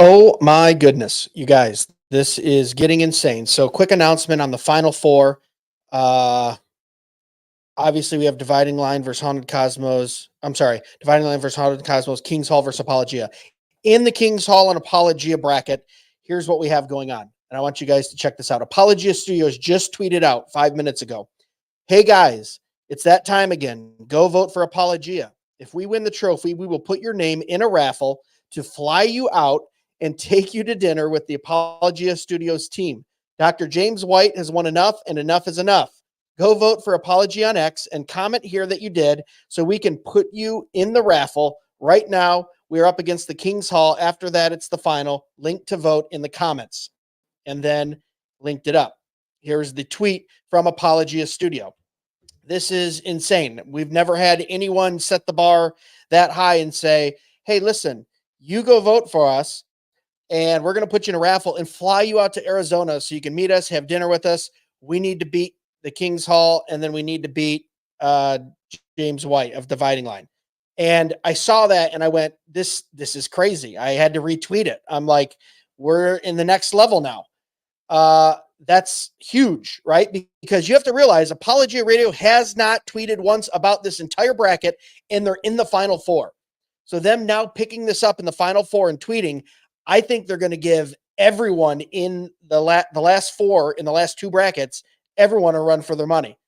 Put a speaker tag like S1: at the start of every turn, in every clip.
S1: Oh my goodness, you guys, this is getting insane. So, quick announcement on the final four. Uh, Obviously, we have Dividing Line versus Haunted Cosmos. I'm sorry, Dividing Line versus Haunted Cosmos, King's Hall versus Apologia. In the King's Hall and Apologia bracket, here's what we have going on. And I want you guys to check this out. Apologia Studios just tweeted out 5 minutes ago. Hey guys, it's that time again. Go vote for Apologia. If we win the trophy, we will put your name in a raffle to fly you out and take you to dinner with the Apologia Studios team. Dr. James White has won enough, and enough is enough. Go vote for Apology on X and comment here that you did so we can put you in the raffle. Right now, we're up against the King's Hall. After that, it's the final. Link to vote in the comments. And then linked it up. Here's the tweet from Apologia Studio. This is insane. We've never had anyone set the bar that high and say, hey, listen, you go vote for us, and we're going to put you in a raffle and fly you out to Arizona so you can meet us, have dinner with us. We need to beat the King's Hall, and then we need to beat James White of Dividing Line. And I saw that, and I went, this is crazy. I had to retweet it. I'm like, we're in the next level now. That's huge, right? Because you have to realize Apologia Radio has not tweeted once about this entire bracket, and they're in the final four. So them now picking this up in the final four and tweeting, I think they're going to give everyone in the last four in the last two brackets, everyone a run for their money.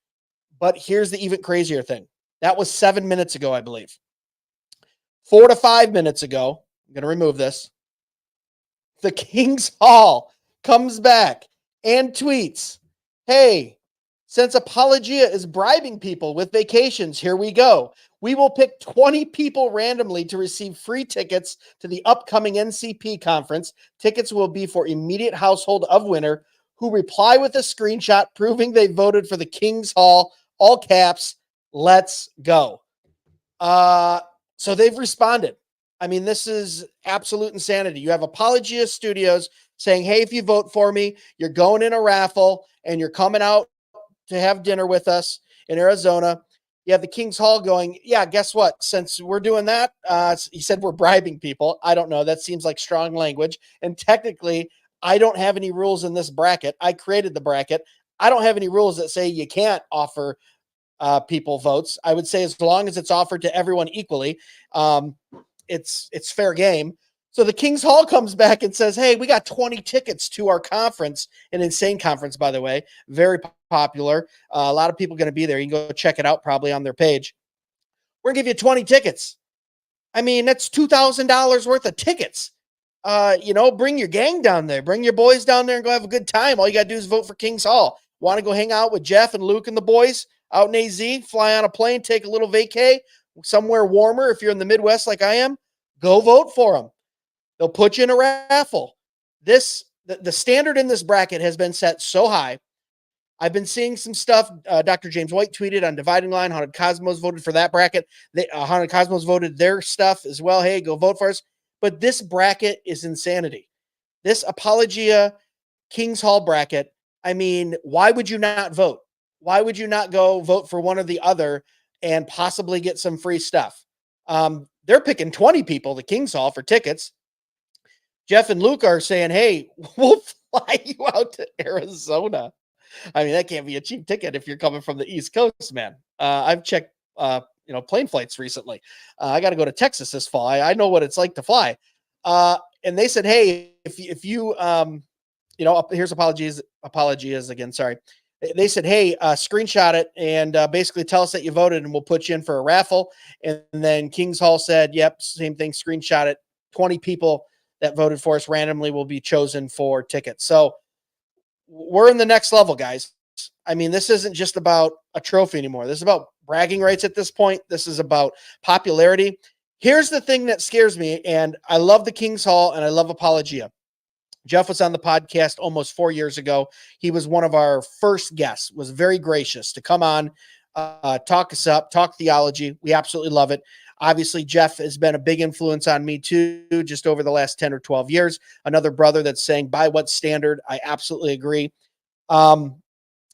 S1: But here's the even crazier thing. That was 7 minutes ago, I believe. 4 to 5 minutes ago, I'm going to remove this. The King's Hall comes back and tweets, hey, since Apologia is bribing people with vacations, here we go. We will pick 20 people randomly to receive free tickets to the upcoming NCP conference. Tickets will be for immediate household of winner who reply with a screenshot proving they voted for the King's Hall, all caps, let's go. So they've responded. I mean, this is absolute insanity. You have Apologia Studios saying, hey, if you vote for me, you're going in a raffle and you're coming out to have dinner with us in Arizona. You have the King's Hall going, yeah, guess what? Since we're doing that, he said we're bribing people. I don't know. That seems like strong language. And technically, I don't have any rules in this bracket. I created the bracket. I don't have any rules that say you can't offer people votes. I would say as long as it's offered to everyone equally, it's fair game. So the King's Hall comes back and says, hey, we got 20 tickets to our conference, an insane conference, by the way, very popular. A lot of people going to be there. You can go check it out probably on their page. We're going to give you 20 tickets. I mean, that's $2,000 worth of tickets. Bring your gang down there. Bring your boys down there and go have a good time. All you got to do is vote for King's Hall. Want to go hang out with Jeff and Luke and the boys out in AZ, fly on a plane, take a little vacay somewhere warmer. If you're in the Midwest like I am, go vote for them. They'll put you in a raffle. The standard in this bracket has been set so high. I've been seeing some stuff. Dr. James White tweeted on Dividing Line. Haunted Cosmos voted for that bracket. Haunted Cosmos voted their stuff as well. Hey, go vote for us. But this bracket is insanity. This Apologia King's Hall bracket, I mean, why would you not vote? Why would you not go vote for one or the other and possibly get some free stuff? They're picking 20 people to King's Hall for tickets. Jeff and Luke are saying, hey, we'll fly you out to Arizona. I mean, that can't be a cheap ticket if you're coming from the East Coast, man. I've checked, plane flights recently. I got to go to Texas this fall. I know what it's like to fly. And they said, hey, if you, here's apologies again. Sorry. They said, hey, screenshot it and basically tell us that you voted and we'll put you in for a raffle. And then King's Hall said, yep, same thing, screenshot it. 20 people that voted for us randomly will be chosen for tickets. So we're in the next level, guys. I mean, this isn't just about a trophy anymore. This is about bragging rights at this point. This is about popularity. Here's the thing that scares me, and I love the King's Hall, and I love Apologia. Jeff was on the podcast almost 4 years ago. He was one of our first guests, was very gracious to come on, talk us up, talk theology. We absolutely love it. Obviously, Jeff has been a big influence on me too, just over the last 10 or 12 years. Another brother that's saying, by what standard? I absolutely agree. But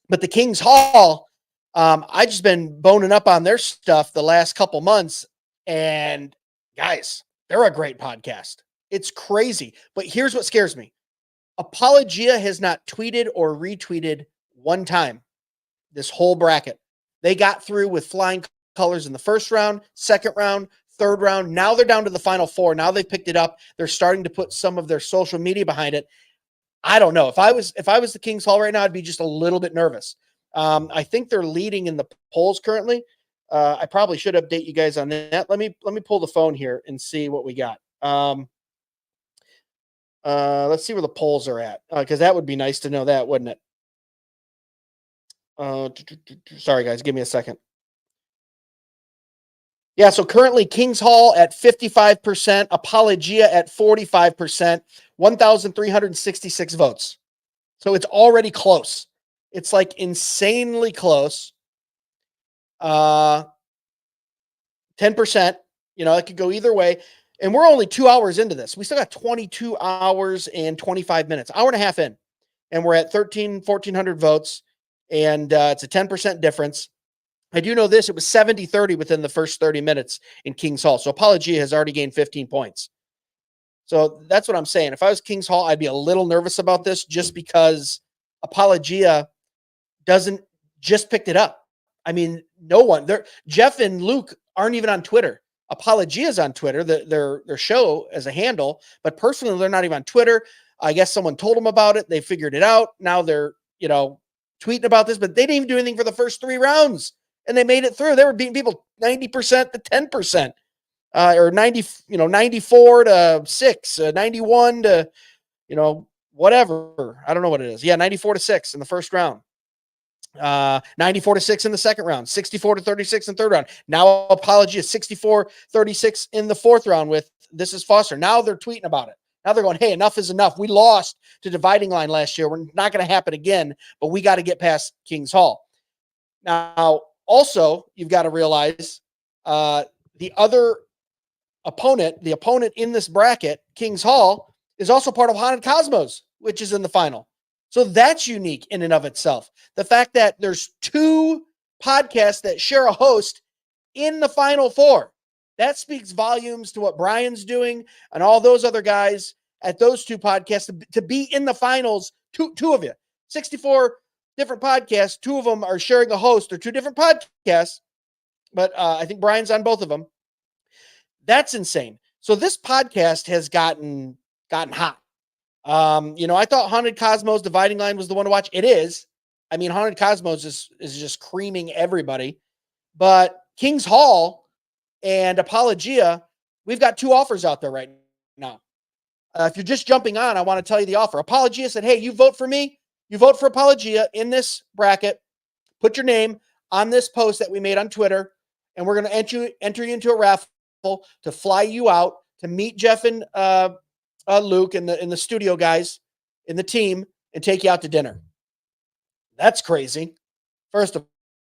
S1: the King's Hall, I just been boning up on their stuff the last couple months. And guys, they're a great podcast. It's crazy. But here's what scares me. Apologia has not tweeted or retweeted one time this whole bracket. They got through with flying colors in the first round, second round, third round. Now they're down to the final four. Now they've picked it up. They're starting to put some of their social media behind it. I don't know. If I was the King's Hall right now, I'd be just a little bit nervous. I think they're leading in the polls currently. I probably should update you guys on that. Let me pull the phone here and see what we got. Let's see where the polls are at, because that would be nice to know that, wouldn't it? Sorry, guys. Give me a second. Yeah, so currently Kings Hall at 55%, Apologia at 45%, 1,366 votes. So it's already close. It's like insanely close. 10%, it could go either way. And we're only 2 hours into this. We still got 22 hours and 25 minutes, hour and a half in. And we're at 1,400 votes. And it's a 10% difference. I do know this. It was 70-30 within the first 30 minutes in Kings Hall. So Apologia has already gained 15 points. So that's what I'm saying. If I was Kings Hall, I'd be a little nervous about this just because Apologia doesn't just picked it up. I mean, no one there. Jeff and Luke aren't even on Twitter. Apologia is on Twitter, their show as a handle, but personally, they're not even on Twitter. I guess someone told them about it. They figured it out. Now they're, tweeting about this, but they didn't even do anything for the first 3 rounds. And they made it through. They were beating people 90% to 10%, or 94 to 6, 91 to, whatever. I don't know what it is. Yeah, 94 to 6 in the first round. 94 to 6 in the second round, 64 to 36 in the third round. Now Apologia 64-36 in the fourth round with This Is Foster. Now they're tweeting about it. Now they're going, hey, enough is enough. We lost to Dividing Line last year. We're not going to happen again, but we got to get past Kings Hall. Now, also, you've got to realize the other opponent, the opponent in this bracket, Kings Hall, is also part of Haunted Cosmos, which is in the final. So that's unique in and of itself. The fact that there's 2 podcasts that share a host in the final 4, that speaks volumes to what Brian's doing and all those other guys at those 2 podcasts to be in the finals. Two of you, 64 different podcasts. 2 of them are sharing a host or 2 different podcasts, but I think Brian's on both of them. That's insane. So this podcast has gotten hot. I thought Haunted Cosmos Dividing Line was the one to watch. It is. I mean, Haunted Cosmos is just creaming everybody. But Kings Hall and Apologia, we've got 2 offers out there right now. If you're just jumping on, I want to tell you the offer. Apologia said, hey, you vote for me. You vote for Apologia in this bracket. Put your name on this post that we made on Twitter, and we're going to enter you into a raffle to fly you out to meet Jeff and Luke and the studio guys in the team and take you out to dinner. That's crazy. First of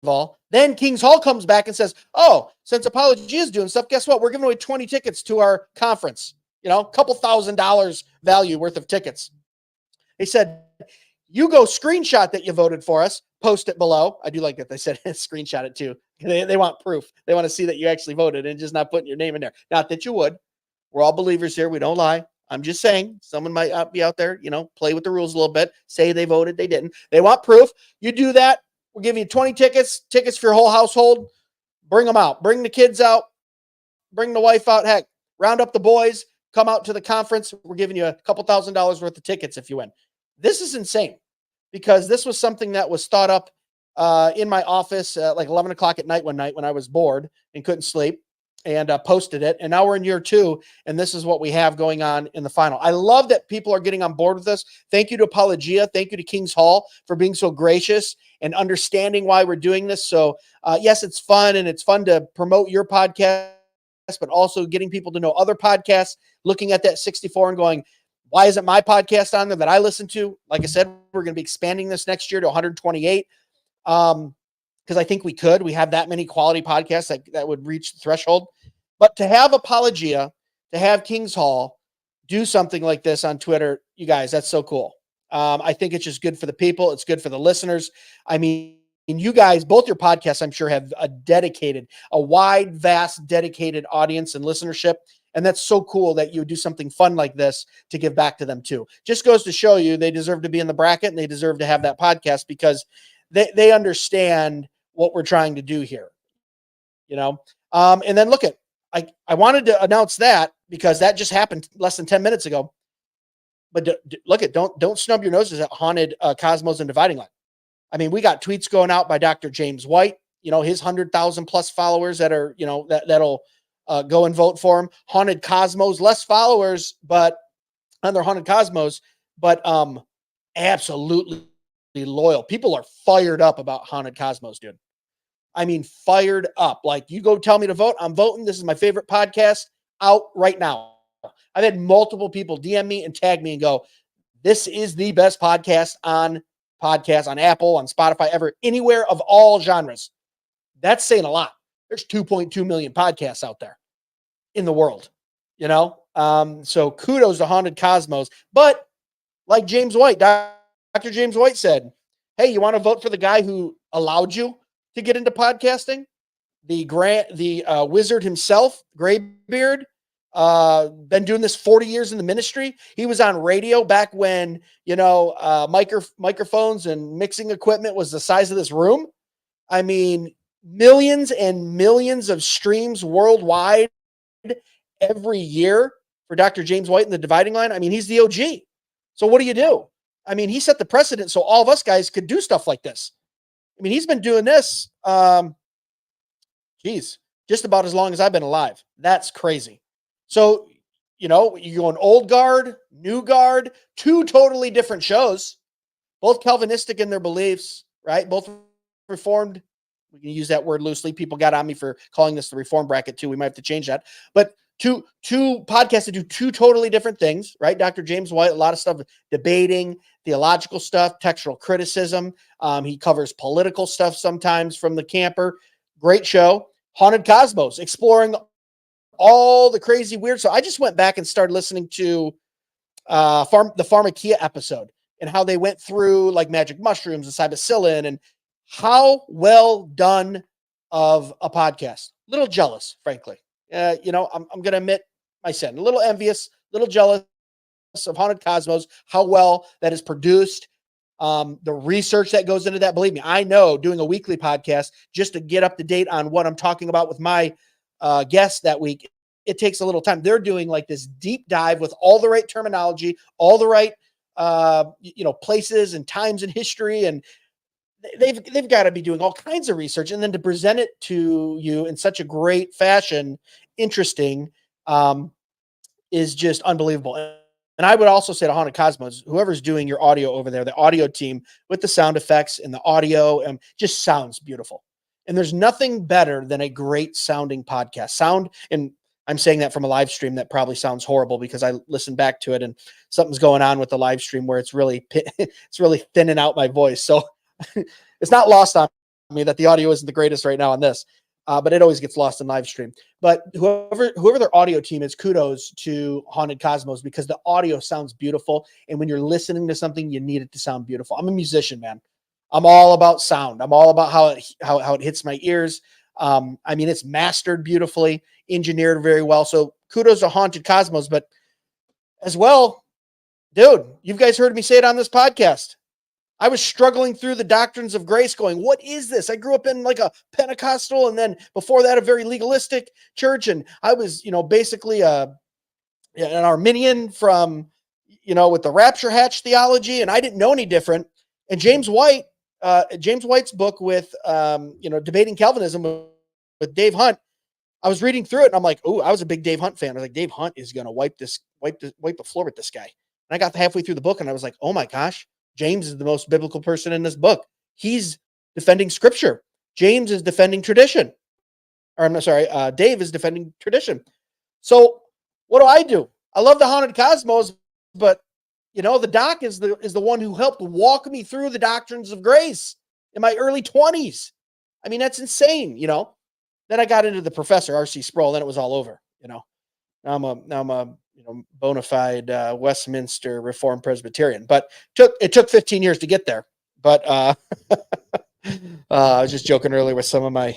S1: all, then Kings Hall comes back and says, oh, since Apologia is doing stuff, guess what? We're giving away 20 tickets to our conference, a couple $1,000 value worth of tickets. They said, you go screenshot that you voted for us, post it below. I do like that they said screenshot it too. They want proof. They want to see that you actually voted and just not putting your name in there. Not that you would. We're all believers here. We don't lie. I'm just saying someone might be out there, play with the rules a little bit, say they voted, they didn't. They want proof. You do that. We're giving you 20 tickets for your whole household. Bring them out. Bring the kids out. Bring the wife out. Heck, round up the boys. Come out to the conference. We're giving you a couple $1,000 worth of tickets if you win. This is insane because this was something that was thought up in my office at like 11 o'clock at night one night when I was bored and couldn't sleep, and posted it. And now we're in year 2, and this is what we have going on in the final. I love that people are getting on board with this. Thank you to Apologia. Thank you to Kings Hall for being so gracious and understanding why we're doing this. So yes, it's fun, and it's fun to promote your podcast, but also getting people to know other podcasts, looking at that 64 and going, why isn't my podcast on there that I listen to? Like I said, we're going to be expanding this next year to 128. Because I think we have that many quality podcasts that would reach the threshold. But to have Apologia, to have Kings Hall do something like this on Twitter, you guys, that's so cool. I think it's just good for the people. It's good for the listeners. I mean, you guys, both your podcasts, I'm sure, have a wide, vast, dedicated audience and listenership. And that's so cool that you do something fun like this to give back to them too. Just goes to show you they deserve to be in the bracket and they deserve to have that podcast because they understand what we're trying to do here, you know? And then look at, I wanted to announce that because that just happened less than 10 minutes ago. But look at, don't snub your noses at Haunted Cosmos and Dividing Line. I mean, we got tweets going out by Dr. James White, you know, his 100,000 plus followers that are, you know, that'll go and vote for him. Haunted Cosmos, less followers, but on their Haunted Cosmos, but absolutely loyal. People are fired up about Haunted Cosmos, dude. I mean, fired up. Like, you go tell me to vote, I'm voting. This is my favorite podcast out right now. I've had multiple people DM me and tag me and go, this is the best podcast on Apple, on Spotify, ever, anywhere of all genres. That's saying a lot. There's 2.2 million podcasts out there in the world, you know? So kudos to Haunted Cosmos. But like James White, Dr. James White said, hey, you want to vote for the guy who allowed you to get into podcasting? The wizard himself, Graybeard, been doing this 40 years in the ministry. He was on radio back when, you know, microphones and mixing equipment was the size of this room. I mean, millions and millions of streams worldwide every year for Dr. James White and the Dividing Line. I mean, he's the OG. So what do? I mean, he set the precedent so all of us guys could do stuff like this. I mean, he's been doing this, just about as long as I've been alive. That's crazy. So, you know, you go an old guard, new guard, two totally different shows, both Calvinistic in their beliefs, right? Both Reformed. We can use that word loosely. People got on me for calling this the Reform bracket too. We might have to change that. But two podcasts that do two totally different things, right? Dr. James White, a lot of stuff, debating, theological stuff, textual criticism. He covers political stuff sometimes from the camper. Great show. Haunted Cosmos, exploring all the crazy weird. So I just went back and started listening to the Pharmakia episode and how they went through like magic mushrooms and psilocybin and how well done of a podcast. A little jealous, frankly. You know, I'm going to admit my sin. A little envious, a little jealous of Haunted Cosmos, how well that is produced. The research that goes into that, believe me, I know doing a weekly podcast just to get up to date on what I'm talking about with my guests that week, it takes a little time. They're doing like this deep dive with all the right terminology, all the right, places and times in history. And they've got to be doing all kinds of research. And then to present it to you in such a great fashion, interesting, is just unbelievable. And I would also say to Haunted Cosmos, whoever's doing your audio over there, the audio team with the sound effects and the audio, just sounds beautiful. And there's nothing better than a great sounding podcast. Sound, and I'm saying that from a live stream that probably sounds horrible because I listened back to it and something's going on with the live stream where it's really thinning out my voice. So it's not lost on me that the audio isn't the greatest right now on this. But it always gets lost in live stream. But whoever their audio team is, kudos to Haunted Cosmos because the audio sounds beautiful. And when you're listening to something, you need it to sound beautiful. I'm a musician, man. I'm all about sound. I'm all about how it hits my ears. I mean, it's mastered beautifully, engineered very well. So kudos to Haunted Cosmos. But as well, dude, you guys heard me say it on this podcast. I was struggling through the doctrines of grace going, what is this? I grew up in like a Pentecostal and then before that, a very legalistic church. And I was, basically an Arminian from, with the rapture hatch theology. And I didn't know any different. And James White's book with, Debating Calvinism with Dave Hunt, I was reading through it and I'm like, oh, I was a big Dave Hunt fan. I was like, Dave Hunt is going to wipe the floor with this guy. And I got halfway through the book and I was like, oh my gosh. James is the most biblical person in this book. He's defending scripture. James is defending tradition. Or I'm sorry, Dave is defending tradition. So what do? I love the Haunted Cosmos, but the doc is the one who helped walk me through the doctrines of grace in my early 20s. I mean, that's insane, Then I got into the professor, R.C. Sproul, then it was all over, Now I'm a bona fide Westminster Reformed Presbyterian, but it took 15 years to get there. But I was just joking earlier with some of my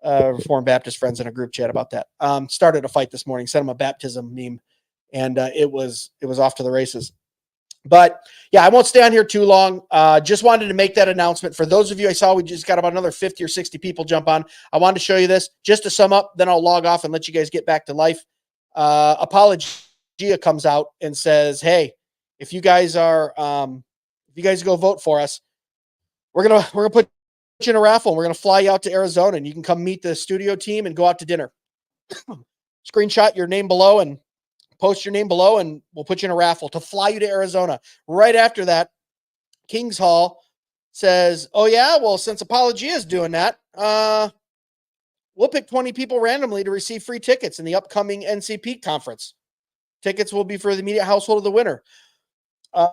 S1: Reformed Baptist friends in a group chat about that. Started a fight this morning, sent them a baptism meme, and it was off to the races. But yeah, I won't stay on here too long. Just wanted to make that announcement. For those of you, I saw we just got about another 50 or 60 people jump on. I wanted to show you this just to sum up, then I'll log off and let you guys get back to life. Apologia comes out and says, hey, if you guys are, if you guys go vote for us, we're gonna put you in a raffle. And we're gonna fly you out to Arizona, and you can come meet the studio team and go out to dinner. Screenshot your name below and post your name below, and we'll put you in a raffle to fly you to Arizona. Right after that, Kings Hall says, oh yeah, well, since Apologia is doing that, we'll pick 20 people randomly to receive free tickets in the upcoming NCP conference. Tickets will be for the immediate household of the winner. I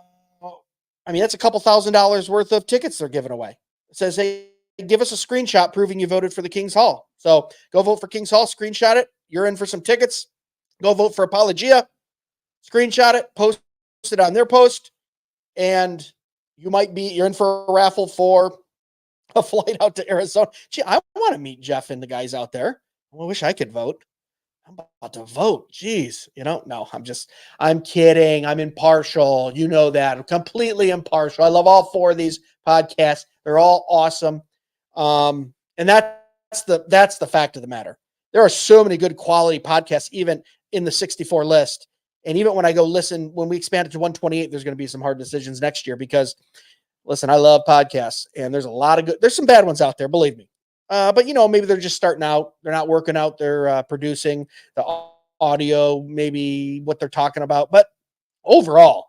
S1: mean, that's a couple $1,000s worth of tickets they're giving away. It says, hey, give us a screenshot proving you voted for the Kings Hall. So go vote for Kings Hall, screenshot it. You're in for some tickets. Go vote for Apologia, screenshot it, post it on their post, and you're in for a raffle for a flight out to Arizona. Gee, I want to meet Jeff and the guys out there. I wish I could vote. I'm about to vote. Jeez, no, I'm kidding. I'm impartial. You know that. I'm completely impartial. I love all four of these podcasts. They're all awesome. And that's the fact of the matter. There are so many good quality podcasts, even in the 64 list. And even when I go listen, when we expand it to 128, there's going to be some hard decisions next year because, listen, I love podcasts, and there's some bad ones out there, believe me. But maybe they're just starting out. They're not working out. They're producing the audio, maybe what they're talking about. But overall,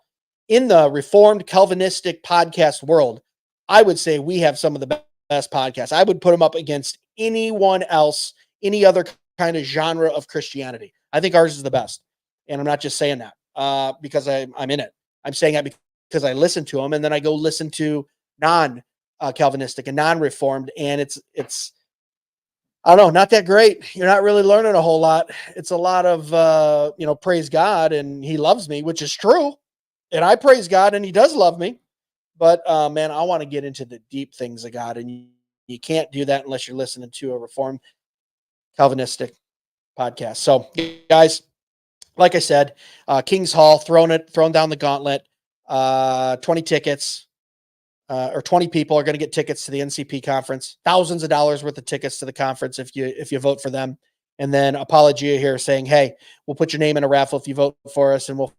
S1: in the Reformed Calvinistic podcast world, I would say we have some of the best podcasts. I would put them up against anyone else, any other kind of genre of Christianity. I think ours is the best. And I'm not just saying that because I'm in it. I'm saying that because I listen to them, and then I go listen to non-Calvinistic and non-Reformed, and it's I don't know, not that great. You're not really learning a whole lot. It's a lot of praise God and He loves me, which is true, and I praise God and He does love me. But man, I want to get into the deep things of God, and you can't do that unless you're listening to a Reformed Calvinistic podcast. So, guys, like I said, Kings Hall thrown down the gauntlet. 20 tickets. Or 20 people are going to get tickets to the NCP conference, thousands of dollars worth of tickets to the conference if you vote for them. And then Apologia here saying, hey, we'll put your name in a raffle if you vote for us, and we'll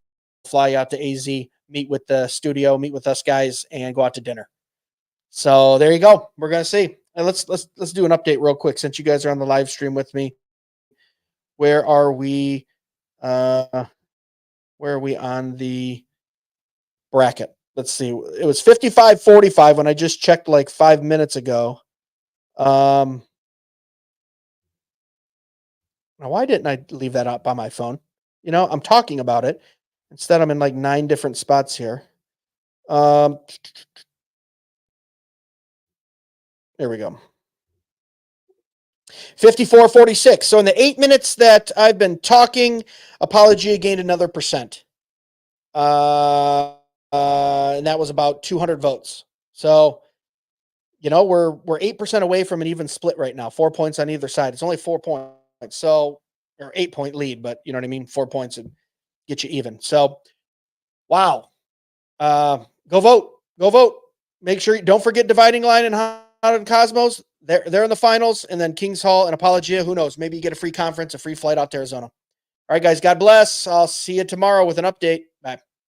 S1: fly you out to AZ, meet with the studio, meet with us guys, and go out to dinner. So there you go. We're going to see. And let's do an update real quick since you guys are on the live stream with me. Where are we? Where are we on the bracket? Let's see. It was 55-45 when I just checked like 5 minutes ago. Now, why didn't I leave that up on my phone? I'm talking about it. Instead, I'm in like 9 different spots here. There we go. 54-46. So in the 8 minutes that I've been talking, Apologia gained another percent. And that was about 200 votes. So, we're 8% away from an even split right now. 4 points on either side. It's only 4 points. So, or 8-point lead, but you know what I mean? 4 points and get you even. So, wow. Go vote. Go vote. Make sure don't forget Dividing Line and Haunted Cosmos. They're in the finals, and then Kings Hall and Apologia. Who knows? Maybe you get a free conference, a free flight out to Arizona. All right, guys. God bless. I'll see you tomorrow with an update.